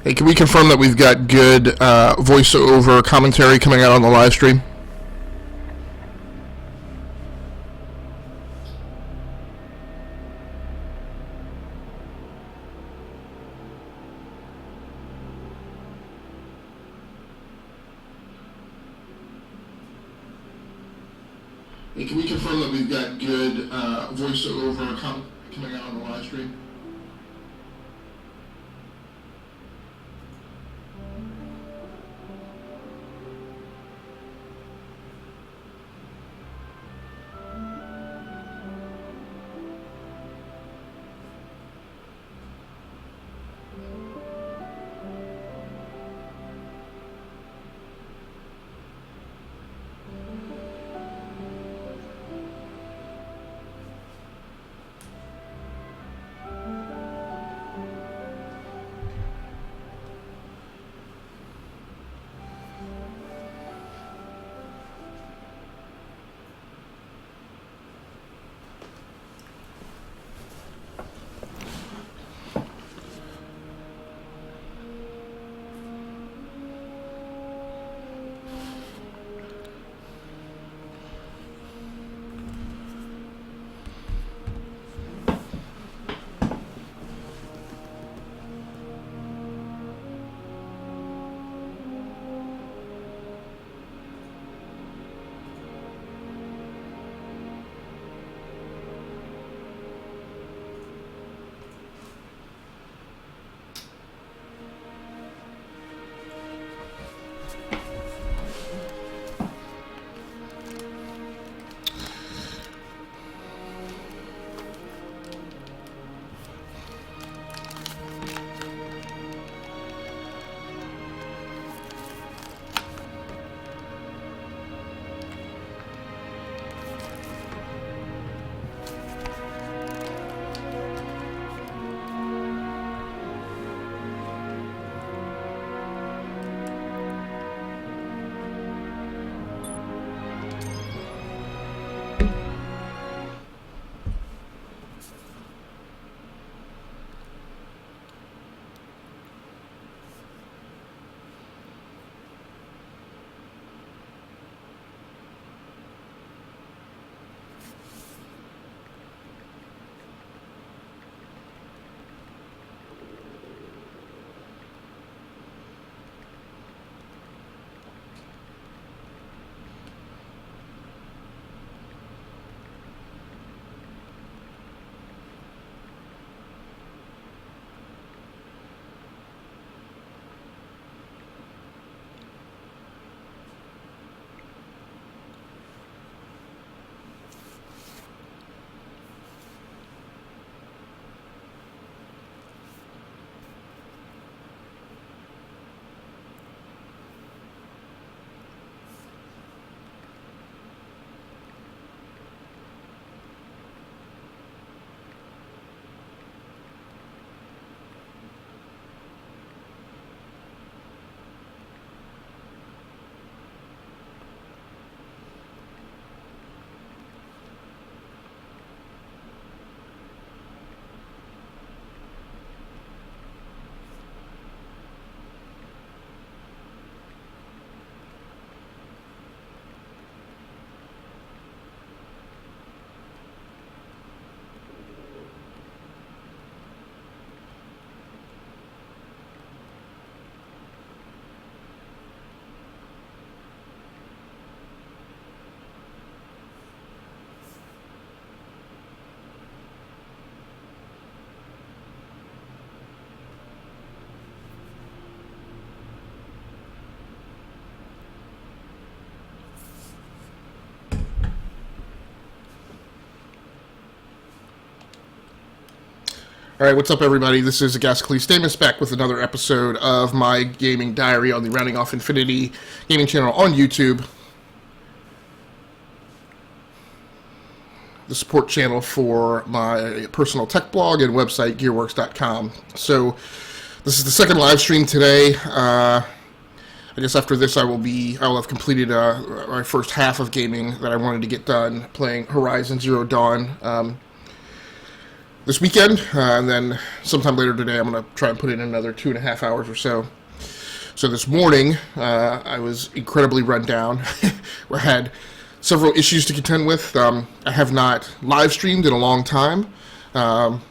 Hey, can we confirm that we've got good voiceover commentary coming out on the live stream? Hey, can we confirm that we've got good voiceover coming out on the live stream? All right, what's up, everybody? This is Agascles Stamus back with another episode of my gaming diary on the Rounding Off Infinity gaming channel on YouTube, the support channel for my personal tech blog and website, gearworks.com. So this is the second live stream today. I guess after this I will have completed my first half of gaming that I wanted to get done, playing Horizon Zero Dawn. this weekend, and then sometime later today I'm going to try and put in another 2.5 hours or so. So this morning, I was incredibly run down. I had several issues to contend with. I have not live streamed in a long time. And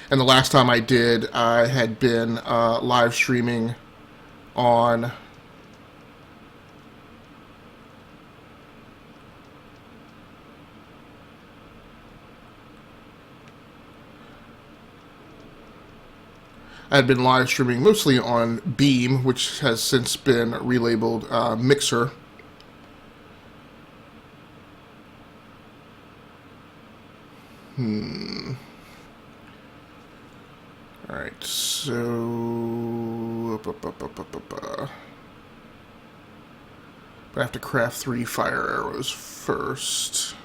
the last time I did, I had been live streaming on... I had been live streaming mostly on Beam, which has since been relabeled Mixer. Alright, so... I have to craft 3 fire arrows first.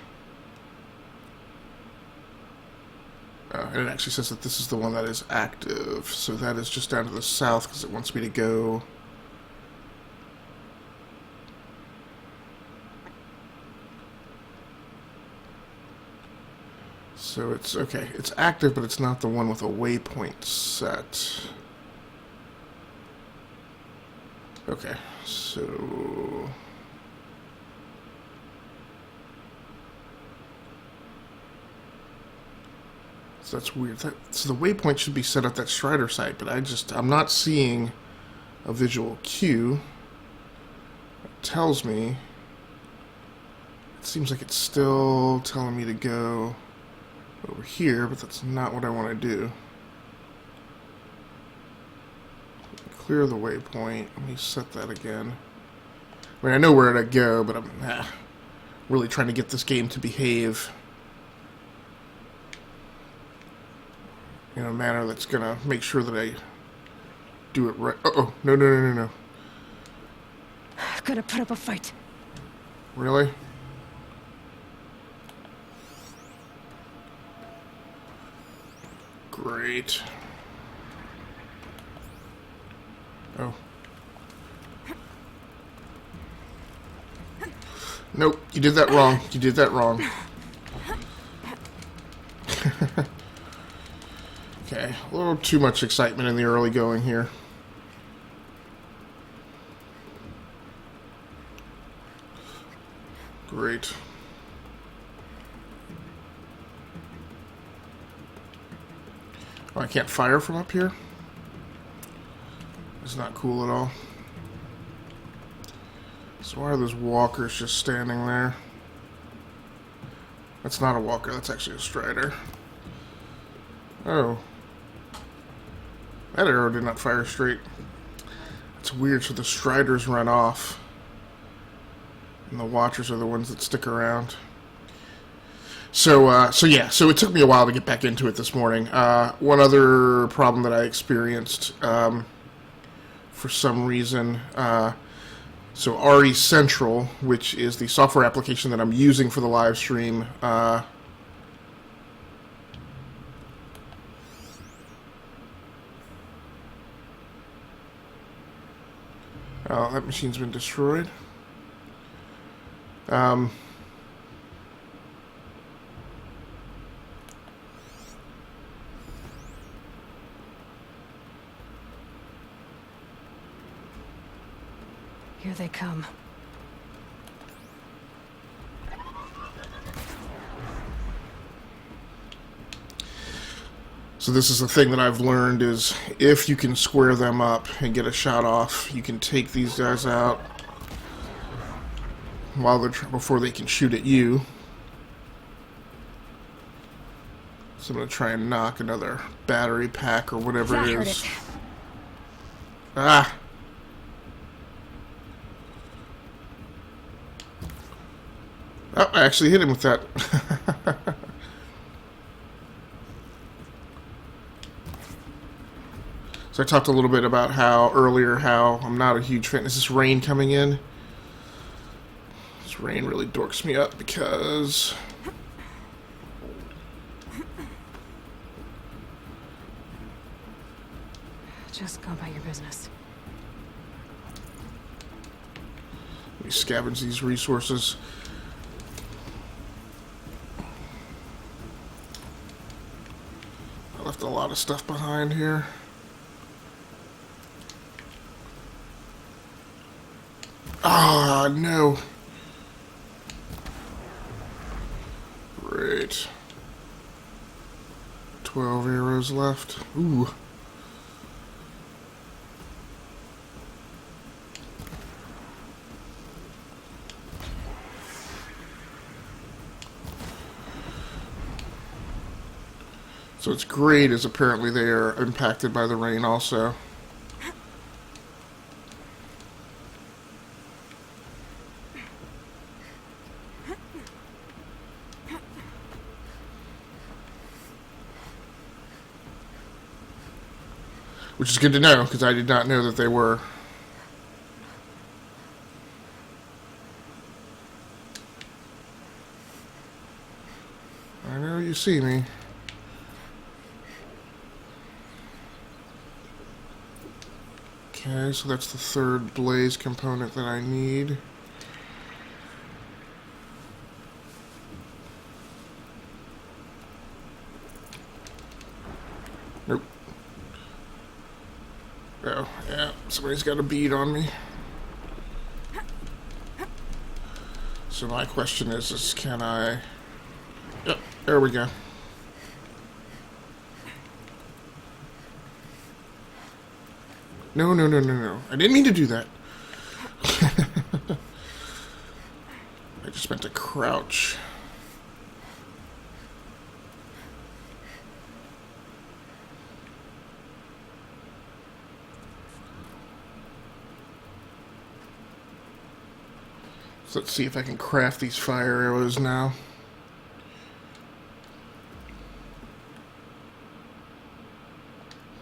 And it actually says that this is the one that is active, so that is just down to the south because it wants me to go. So it's okay, it's active, but it's not the one with a waypoint set. Okay, so that's weird. So the waypoint should be set at that Strider site, but I'm not seeing a visual cue. It tells me, it seems like it's still telling me to go over here, but that's not what I want to do. Clear the waypoint. Let me set that again. I mean, I know where to go, but I'm really trying to get this game to behave in a manner that's going to make sure that I do it right. Uh-oh. No. Gotta put up a fight. Really? Great. Oh. Nope, you did that wrong. You did that wrong. Okay, a little too much excitement in the early going here. Great. Oh, I can't fire from up here? It's not cool at all. So why are those walkers just standing there? That's not a walker, that's actually a Strider. Oh. That arrow did not fire straight. It's weird, so the Striders run off. And the Watchers are the ones that stick around. So it took me a while to get back into it this morning. One other problem that I experienced, for some reason, so RE Central, which is the software application that I'm using for the live stream, oh, that machine's been destroyed. Here they come. So this is the thing that I've learned is if you can square them up and get a shot off, you can take these guys out while they're before they can shoot at you. So I'm going to try and knock another battery pack or whatever it is. Ah! Oh, I actually hit him with that. So I talked a little bit about how I'm not a huge fan. Is this rain coming in? This rain really dorks me up because Just go about your business. Let me scavenge these resources. left a lot of stuff behind here. Ah, no. Great. 12 arrows left. Ooh. So what's great is apparently they are impacted by the rain also. Which is good to know, because I did not know that they were. I know you see me. Okay, so that's the third blaze component that I need. Nope. Oh, yeah, somebody's got a bead on me. So my question is can I... Yep, there we go. No, no, no, no, no. I didn't mean to do that. I just meant to crouch. So let's see if I can craft these fire arrows now.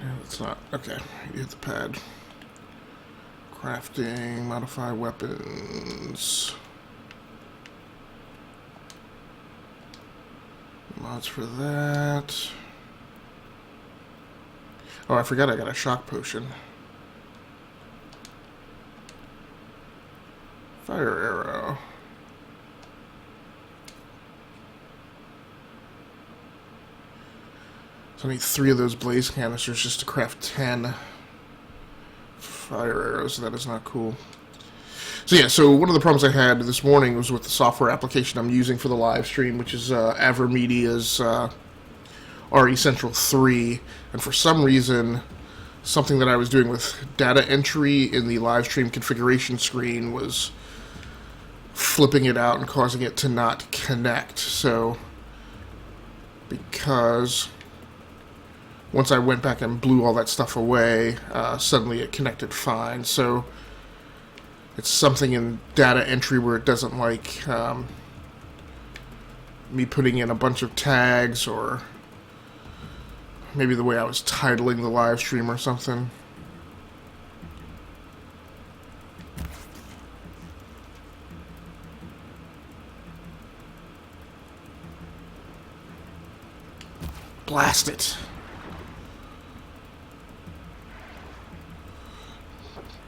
No, it's not. Okay, you hit the pad. Crafting, modify weapons. Mods for that. Oh, I forgot I got a shock potion. Fire arrow. So I need 3 of those blaze canisters just to craft 10 fire arrows. That is not cool. So yeah, so one of the problems I had this morning was with the software application I'm using for the live stream, which is AverMedia's RE Central 3. And for some reason, something that I was doing with data entry in the live stream configuration screen was flipping it out and causing it to not connect. So, because once I went back and blew all that stuff away, suddenly it connected fine. So it's something in data entry where it doesn't like me putting in a bunch of tags, or maybe the way I was titling the live stream or something. Blast it.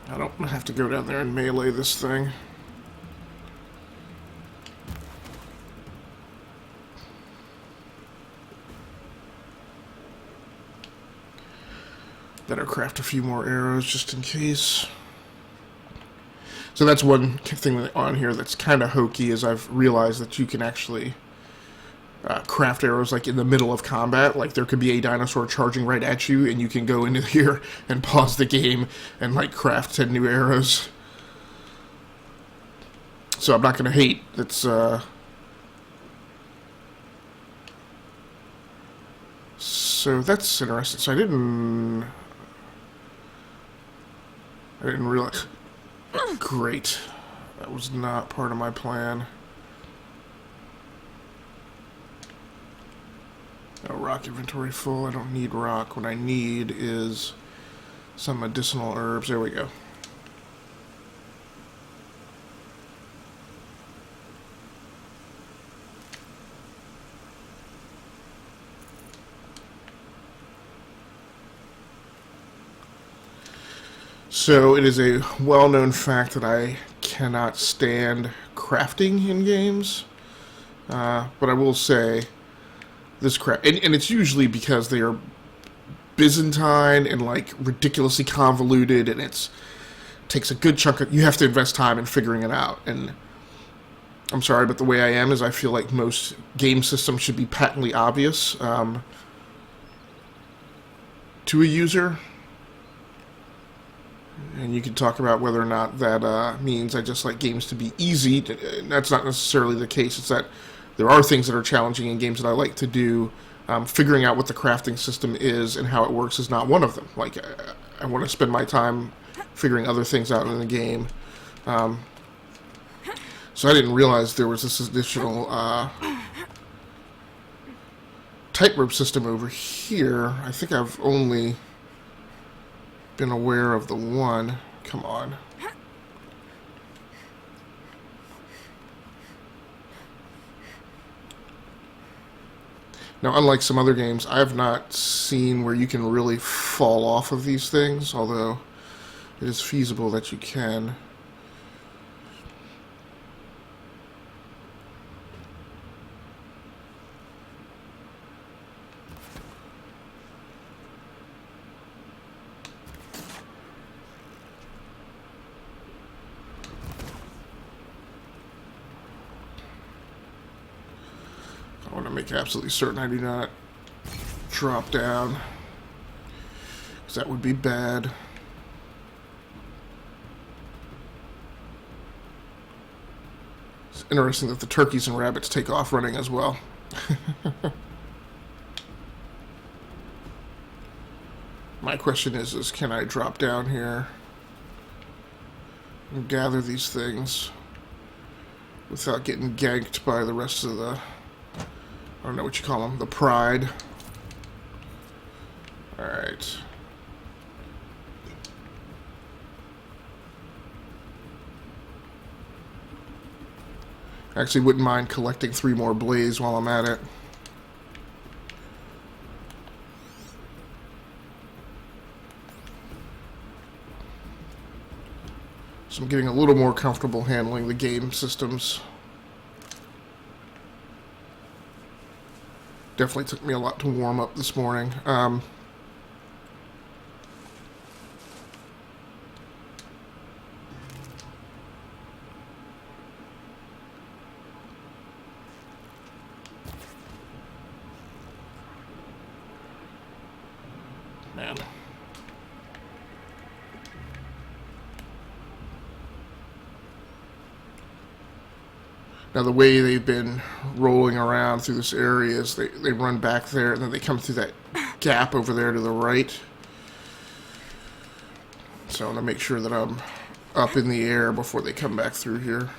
I don't have to go down there and melee this thing. Better craft a few more arrows just in case. So that's one thing on here that's kind of hokey, is I've realized that you can actually craft arrows like in the middle of combat. Like there could be a dinosaur charging right at you, and you can go into here and pause the game and like craft 10 new arrows. So I'm not going to hate. It's so that's interesting. So I didn't realize. Great. That was not part of my plan. Oh, rock inventory full. I don't need rock. What I need is some medicinal herbs. There we go. So it is a well-known fact that I cannot stand crafting in games. But I will say, this craft, and it's usually because they are Byzantine and like ridiculously convoluted, and takes a good chunk of, you have to invest time in figuring it out. And I'm sorry, but the way I am is I feel like most game systems should be patently obvious to a user. And you can talk about whether or not that means I just like games to be easy. That's not necessarily the case. It's that there are things that are challenging in games that I like to do. Figuring out what the crafting system is and how it works is not one of them. Like, I want to spend my time figuring other things out in the game. So I didn't realize there was this additional tightrope system over here. I think I've only been aware of the one. Come on. Now, unlike some other games, I have not seen where you can really fall off of these things, although it is feasible that you can. I want to make absolutely certain I do not drop down, because that would be bad. It's interesting that the turkeys and rabbits take off running as well. My question is can I drop down here and gather these things without getting ganked by the rest of the, I don't know what you call them, the pride. Alright. Actually wouldn't mind collecting 3 more blaze while I'm at it. So I'm getting a little more comfortable handling the game systems. Definitely took me a lot to warm up this morning. Man. Now, the way they've been rolling around through this area is they run back there, and then they come through that gap over there to the right. So I want to make sure that I'm up in the air before they come back through here.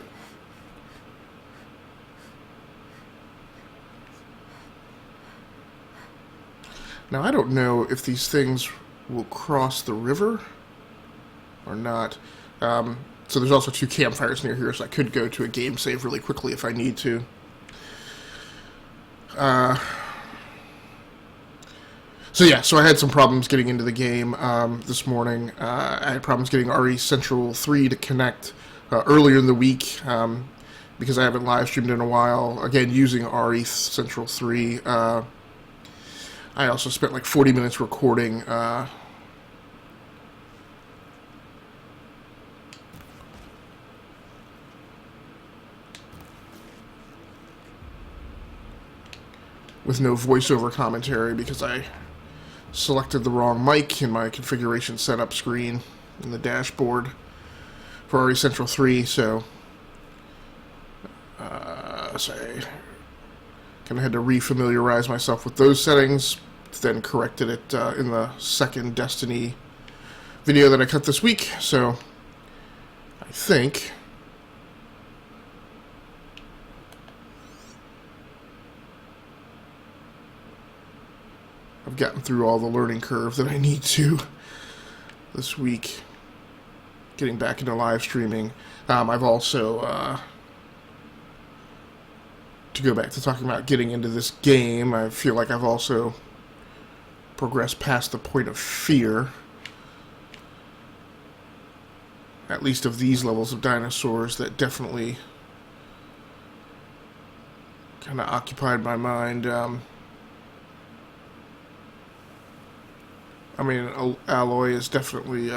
Now, I don't know if these things will cross the river or not. So there's also 2 campfires near here, so I could go to a game save really quickly if I need to. So I had some problems getting into the game this morning. I had problems getting RE Central 3 to connect earlier in the week because I haven't live streamed in a while. Again, using RE Central 3. I also spent like 40 minutes recording with no voiceover commentary because I selected the wrong mic in my configuration setup screen in the dashboard for RE Central 3, so I kind of had to refamiliarize myself with those settings, then corrected it in the second Destiny video that I cut this week, so I think I've gotten through all the learning curve that I need to this week, getting back into live streaming. I've also, to go back to talking about getting into this game, I feel like I've also progressed past the point of fear, at least of these levels of dinosaurs that definitely kind of occupied my mind. I mean, Aloy is definitely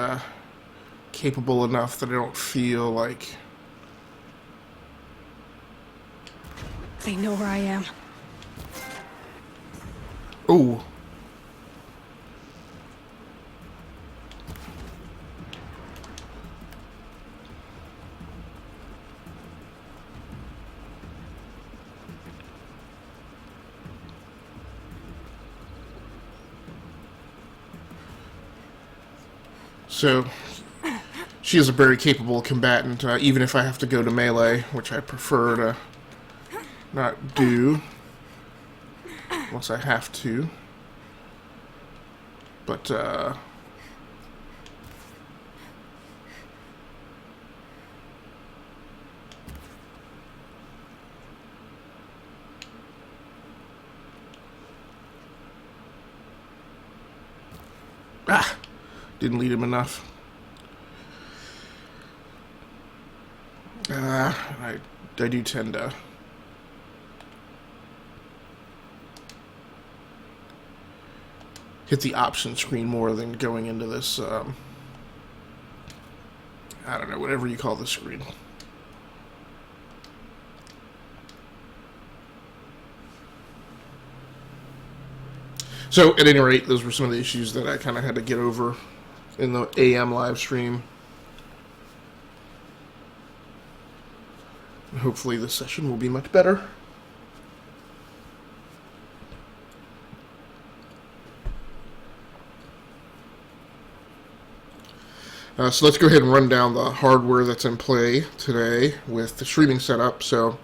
capable enough that I don't feel like... They know where I am. Ooh. So, she is a very capable combatant, even if I have to go to melee, which I prefer to not do once I have to. But, didn't lead him enough. I do tend to hit the option screen more than going into this, I don't know, whatever you call the screen. So, at any rate, those were some of the issues that I kind of had to get over in the AM live stream. Hopefully this session will be much better. So let's go ahead and run down the hardware that's in play today with the streaming setup. So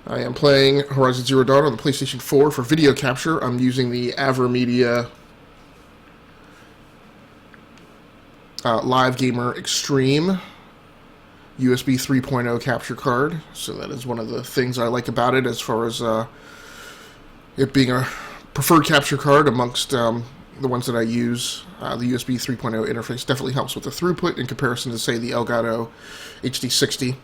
I am playing Horizon Zero Dawn on the PlayStation 4 for video capture. I'm using the AverMedia Live Gamer Extreme USB 3.0 capture card. So that is one of the things I like about it, as far as it being a preferred capture card amongst the ones that I use. The USB 3.0 interface definitely helps with the throughput in comparison to, say, the Elgato HD60.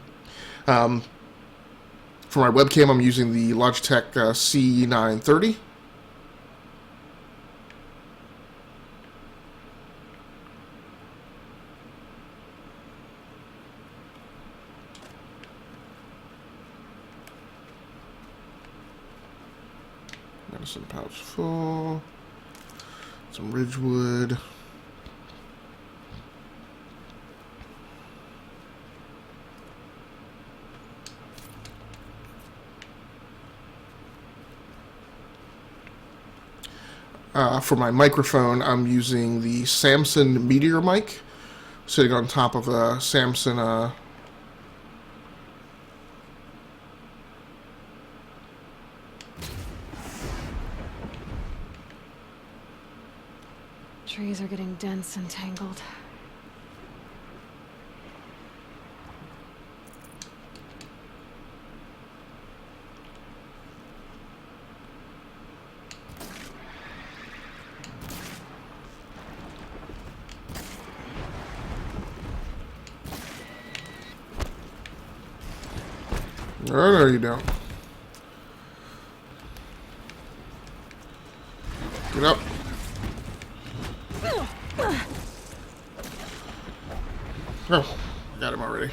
For my webcam, I'm using the Logitech C930. Medicine pouch full. Some Ridgewood. For my microphone, I'm using the Samson Meteor mic, sitting on top of a Samson Trees are getting dense and tangled. No, you don't. Get up. Oh, I got him already.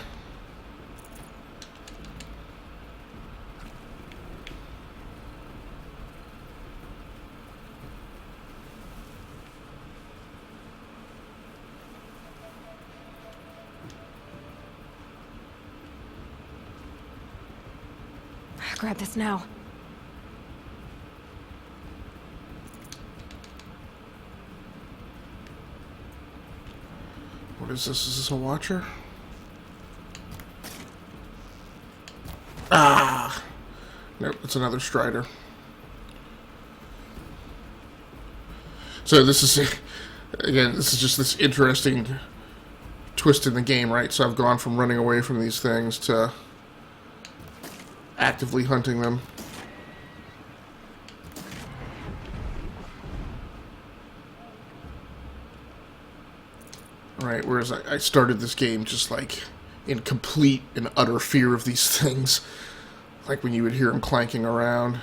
Grab this now. What is this? Is this a watcher? Ah! Nope, it's another Strider. So this is, again, this is just this interesting twist in the game, right? So I've gone from running away from these things to actively hunting them. Right, whereas I started this game just like in complete and utter fear of these things. Like when you would hear them clanking around.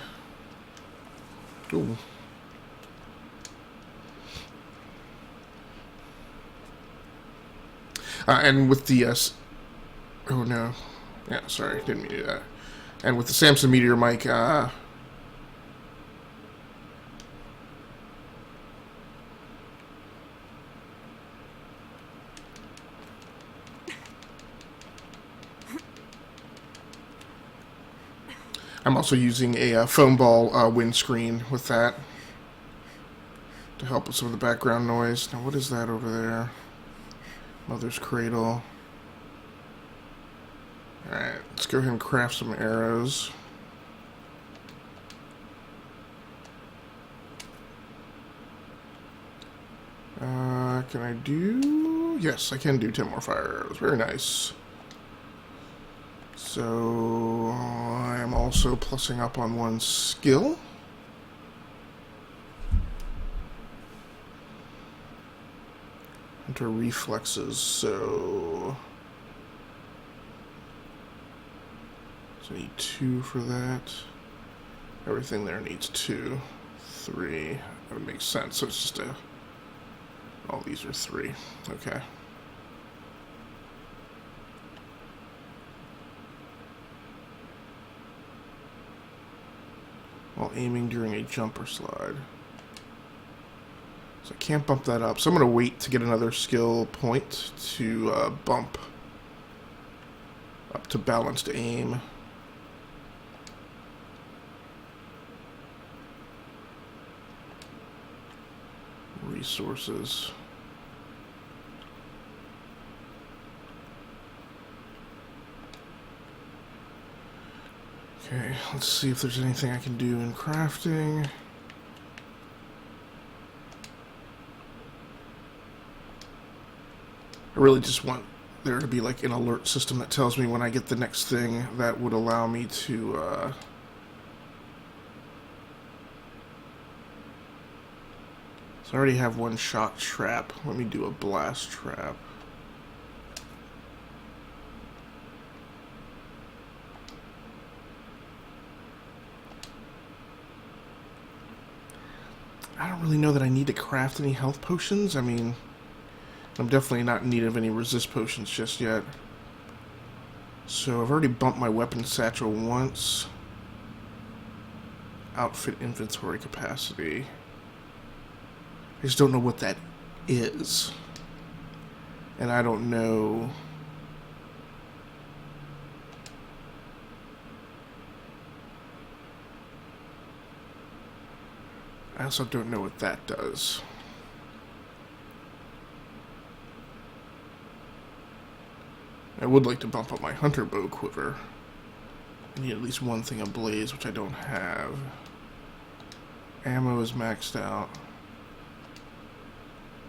Ooh. And with the oh no, yeah, sorry, didn't mean to do that. And with the Samson Meteor mic, I'm also using a foam ball windscreen with that to help with some of the background noise. Now, what is that over there? Mother's Cradle. Alright, let's go ahead and craft some arrows. Can I do... Yes, I can do 10 more fire arrows. Very nice. So, I am also plussing up on one skill. Enter reflexes, so I need 2 for that. Everything there needs 2. 3. That would make sense. So it's just a... All these are 3. Okay. While aiming during a jump or slide. So I can't bump that up. So I'm going to wait to get another skill point to bump up to balanced aim. Resources. Okay, let's see if there's anything I can do in crafting. I really just want there to be like an alert system that tells me when I get the next thing that would allow me to So I already have one shock trap. Let me do a blast trap. I don't really know that I need to craft any health potions. I mean, I'm definitely not in need of any resist potions just yet. So I've already bumped my weapon satchel once. Outfit inventory capacity. I just don't know what that is. And I don't know... I also don't know what that does. I would like to bump up my hunter bow quiver. I need at least one thing ablaze, which I don't have. Ammo is maxed out.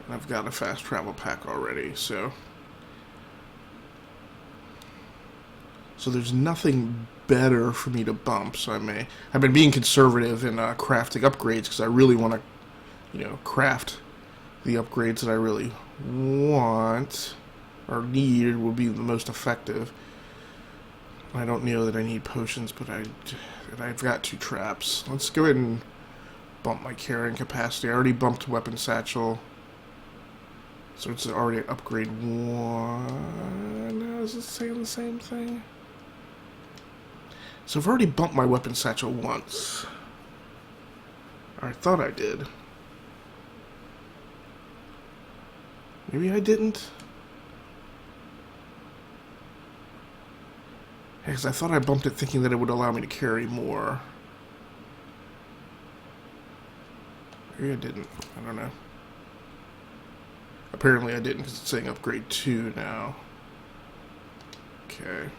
And I've got a fast travel pack already, so... So there's nothing better for me to bump, so I've been being conservative in crafting upgrades, because I really want to, you know, craft the upgrades that I really want, or need, will be the most effective. I don't know that I need potions, but I've got 2 traps. Let's go ahead and bump my carrying capacity. I already bumped weapon satchel. So it's already at upgrade 1. Now is it saying the same thing? So I've already bumped my weapon satchel once. Or I thought I did. Maybe I didn't? Because I thought I bumped it thinking that it would allow me to carry more. Maybe I didn't. I don't know. Apparently I didn't, because it's saying upgrade 2 now. Okay.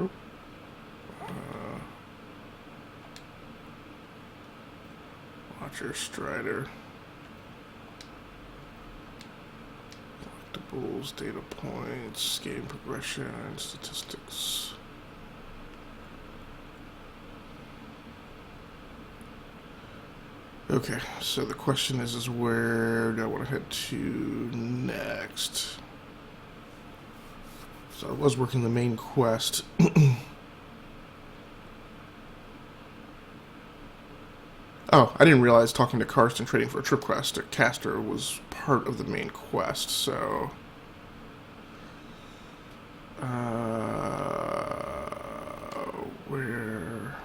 Oh. Watcher Strider. Collectibles, data points, game progression, statistics. Okay, so the question is where do I want to head to next? So I was working the main quest. Oh, I didn't realize talking to Karsten trading for a trip quest, Caster was part of the main quest, so... Where?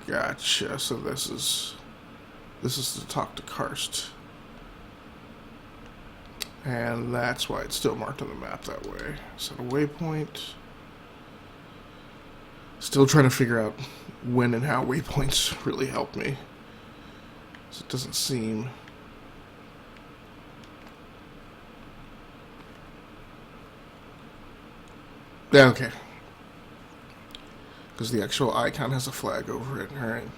Gotcha. So this is to talk to Karst, and that's why it's still marked on the map that way. Set a waypoint. Still trying to figure out when and how waypoints really help me. So it doesn't seem. Yeah, okay. Because the actual icon has a flag over it. Alright.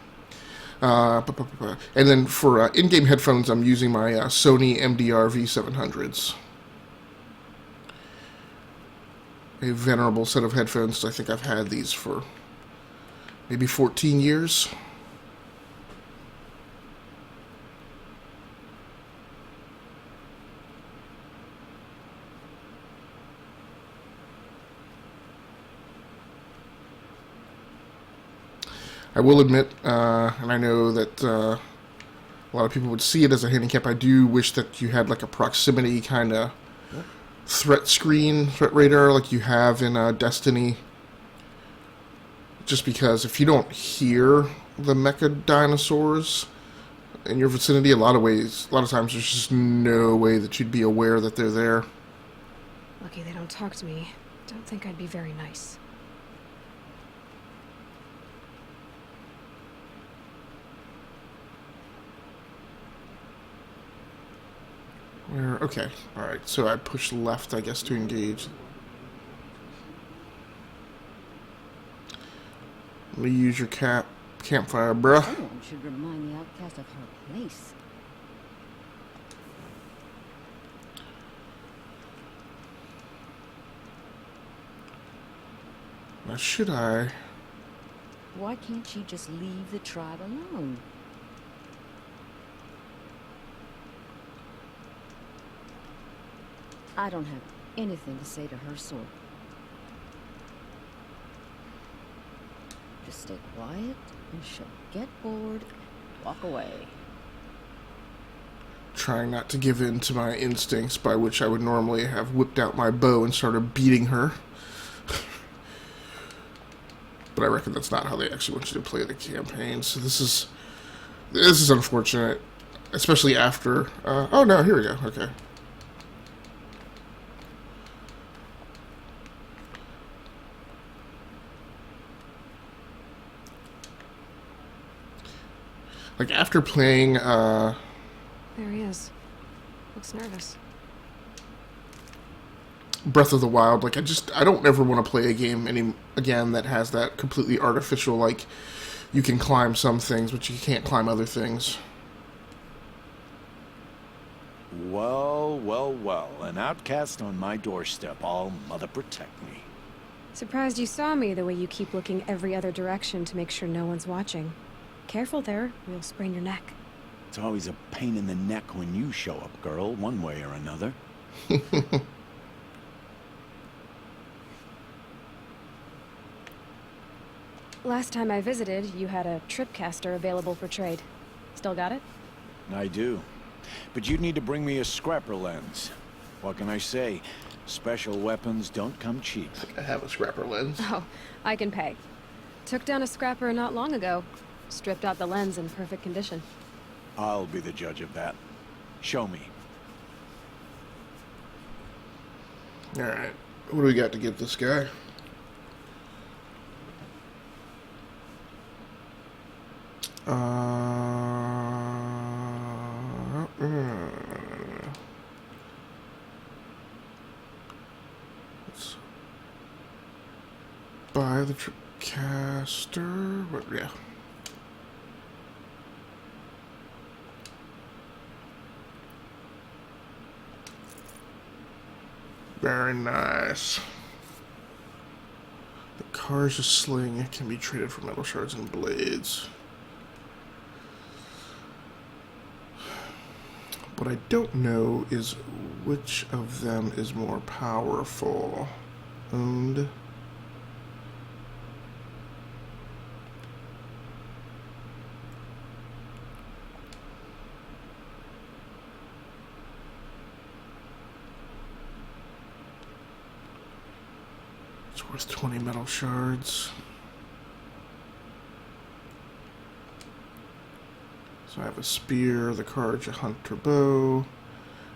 And then for in-game headphones, I'm using my Sony MDR V700s. A venerable set of headphones. I think I've had these for maybe 14 years. I will admit, and I know that a lot of people would see it as a handicap, I do wish that you had like a proximity kind of threat screen, threat radar, like you have in Destiny. Just because if you don't hear the mecha dinosaurs in your vicinity, a lot of times there's just no way that you'd be aware that they're there. Lucky they don't talk to me. Don't think I'd be very nice. Okay, alright, so I push left, I guess, to engage. Let me use your campfire, bruh. Someone should remind the outcast of her place. Now, should I? Why can't she just leave the tribe alone? I don't have anything to say to her sort. Just stay quiet and she'll get bored and walk away. Trying not to give in to my instincts, by which I would normally have whipped out my bow and started beating her. But I reckon that's not how they actually want you to play the campaign. So this is unfortunate, especially after. Oh no, here we go. Okay. Like after playing. There he is. Looks nervous. Breath of the Wild, like I don't ever want to play a game again that has that completely artificial, like you can climb some things but you can't climb other things. Well, well, well, an outcast on my doorstep. All mother protect me. Surprised you saw me the way you keep looking every other direction to make sure no one's watching. Careful there, or you'll sprain your neck. It's always a pain in the neck when you show up, girl, one way or another. Last time I visited, you had a tripcaster available for trade. Still got it? I do. But you'd need to bring me a scrapper lens. What can I say? Special weapons don't come cheap. I have a scrapper lens. Oh, I can pay. Took down a scrapper not long ago. Stripped out the lens in perfect condition. I'll be the judge of that. Show me. Alright, what do we got to give this guy? Let's buy the tripcaster, but yeah. Very nice. The car's a sling. It can be traded for metal shards and blades. What I don't know is which of them is more powerful. Owned. It's worth 20 metal shards. So I have a spear, the carriage, a hunter bow,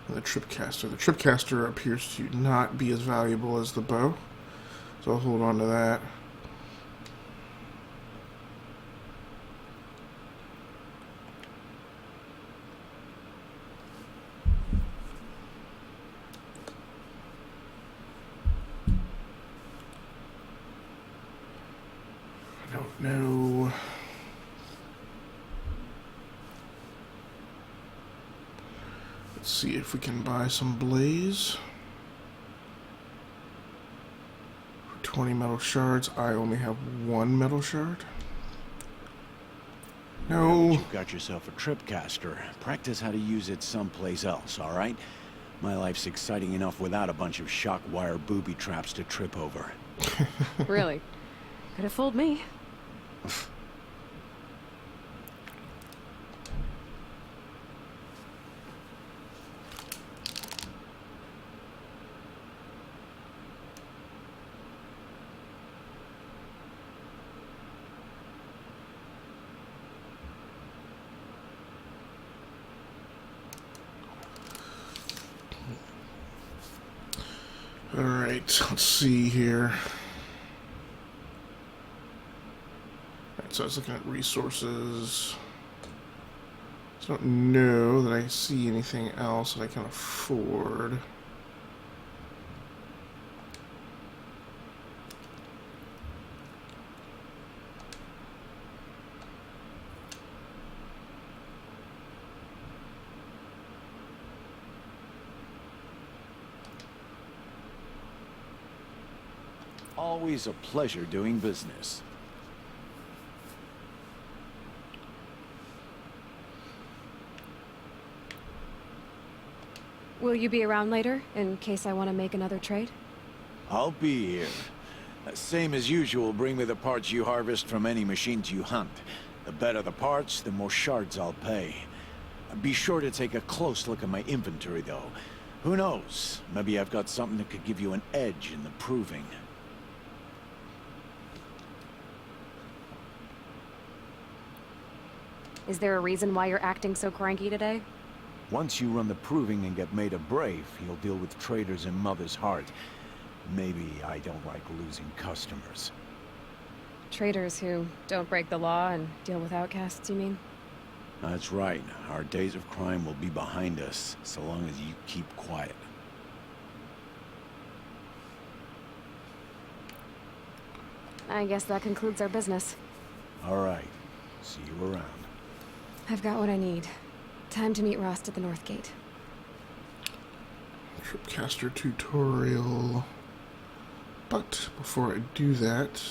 and the tripcaster. The tripcaster appears to not be as valuable as the bow, so I'll hold on to that. I don't know. Let's see if we can buy some blaze. For 20 metal shards, I only have 1 metal shard. No. You've got yourself a tripcaster. Practice how to use it someplace else, all right? My life's exciting enough without a bunch of shock wire booby traps to trip over. Really? Could have fooled me. Alright, let's see here. Alright, so I was looking at resources. I don't know that I see anything else that I can afford. Always a pleasure doing business. Will you be around later, in case I want to make another trade? I'll be here. Same as usual, bring me the parts you harvest from any machines you hunt. The better the parts, the more shards I'll pay. Be sure to take a close look at my inventory, though. Who knows? Maybe I've got something that could give you an edge in the proving. Is there a reason why you're acting so cranky today? Once you run the proving and get made a brave, you'll deal with traitors in Mother's Heart. Maybe I don't like losing customers. Traders who don't break the law and deal with outcasts, you mean? That's right. Our days of crime will be behind us, so long as you keep quiet. I guess that concludes our business. All right. See you around. I've got what I need. Time to meet Rost at the North Gate. Tripcaster tutorial. But before I do that,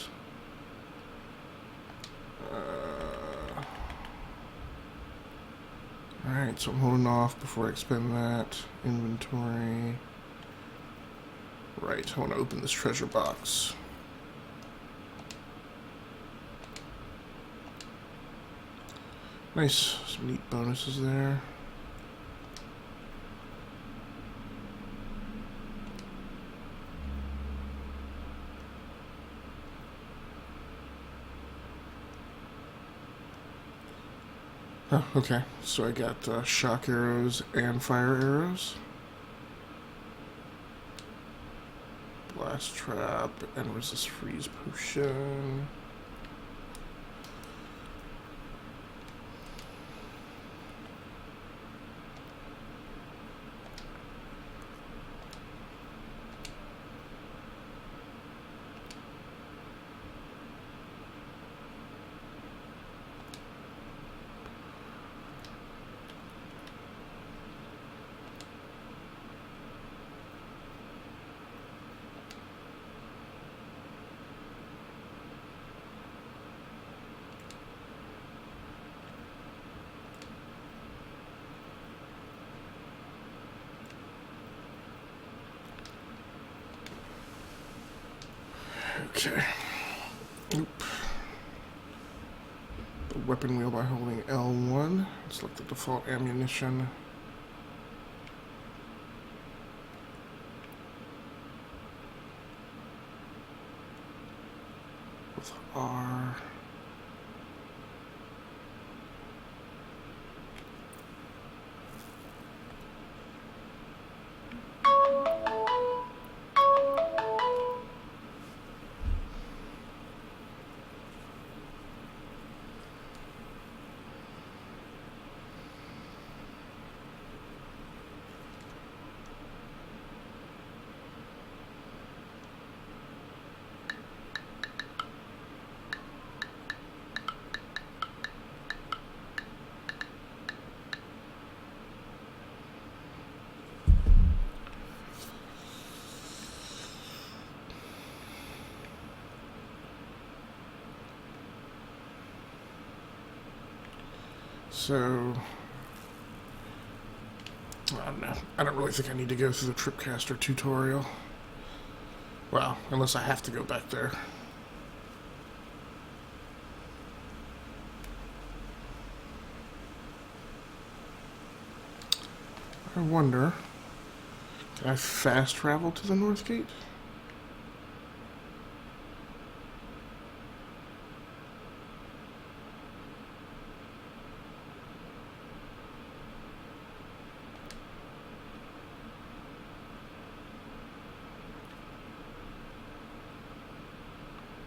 alright, so I'm holding off before I expend that. Inventory. Right, I want to open this treasure box. Nice, some neat bonuses there. Oh, okay. So I got shock arrows and fire arrows. Blast trap and resist freeze potion. Okay. Oop. The weapon wheel by holding L1. Select the default ammunition. with R. So, I don't know. I don't really think I need to go through the Tripcaster tutorial. Well, unless I have to go back there. I wonder, can I fast travel to the North Gate?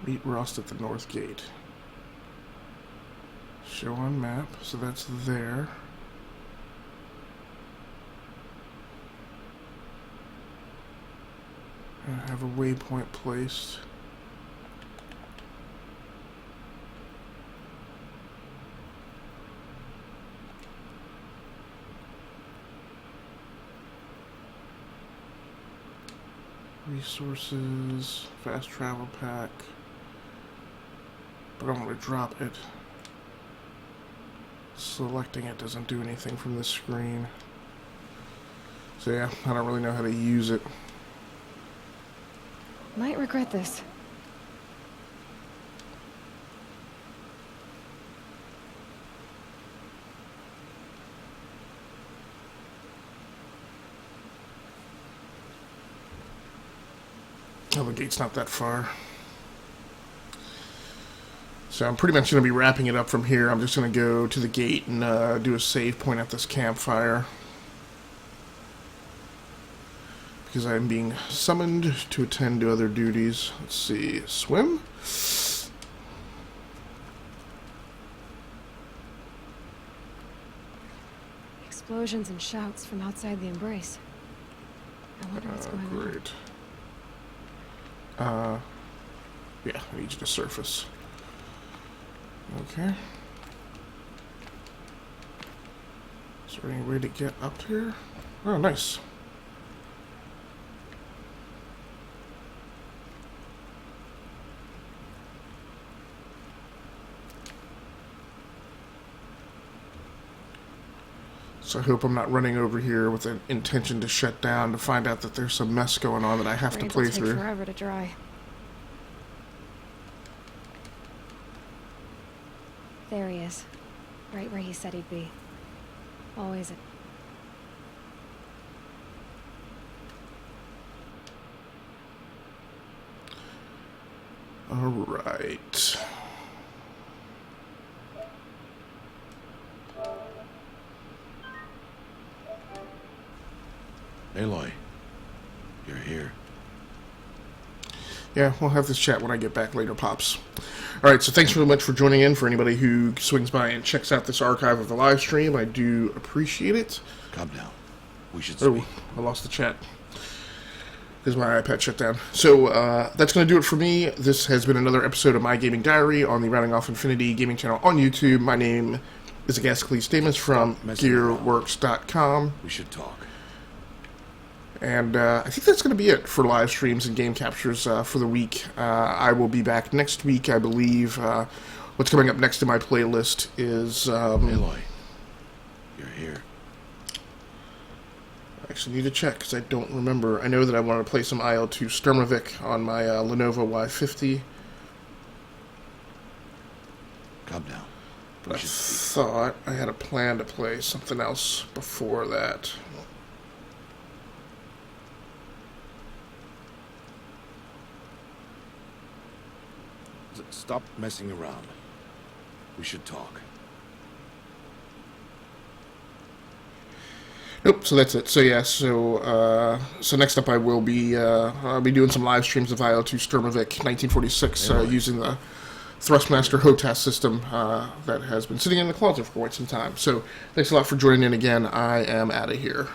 Meet Rust at the North Gate. Show on map, so that's there. I have a waypoint placed. Resources, fast travel pack. But I don't want to drop it. Selecting it doesn't do anything from this screen. So yeah, I don't really know how to use it. Might regret this. Oh, the gate's not that far. So I'm pretty much going to be wrapping it up from here. I'm just going to go to the gate and do a save point at this campfire. Because I'm being summoned to attend to other duties. Let's see, swim? Explosions and shouts from outside the embrace. I wonder what's going on. Great. Yeah, I need you to surface. Okay. Is there any way to get up here? Oh, nice. So I hope I'm not running over here with an intention to shut down to find out that there's some mess going on that I have to play Brains will through. take forever to dry. There he is. Right where he said he'd be. Always a... Alright. Aloy, you're here. Yeah, we'll have this chat when I get back later, Pops. Alright, so thanks very much for joining in. For anybody who swings by and checks out this archive of the live stream, I do appreciate it. Come now. We should speak. Oh, I lost the chat. Because my iPad shut down. So, that's going to do it for me. This has been another episode of My Gaming Diary on the Rounding Off Infinity gaming channel on YouTube. My name is Agascles Damus from GearWorks.com. We should talk. And I think that's going to be it for live streams and game captures for the week. I will be back next week, I believe. What's coming up next in my playlist is... Aloy, you're here. I actually need to check because I don't remember. I know that I wanted to play some IL-2 Sturmovik on my Lenovo Y50. Come now. But I thought I had a plan to play something else before that. stop messing around. We should talk. Nope. So that's it. So yeah. So next up, I'll be doing some live streams of IL-2 Sturmovik 1946 using the Thrustmaster HOTAS system that has been sitting in the closet for quite some time. So thanks a lot for joining in again. I am out of here.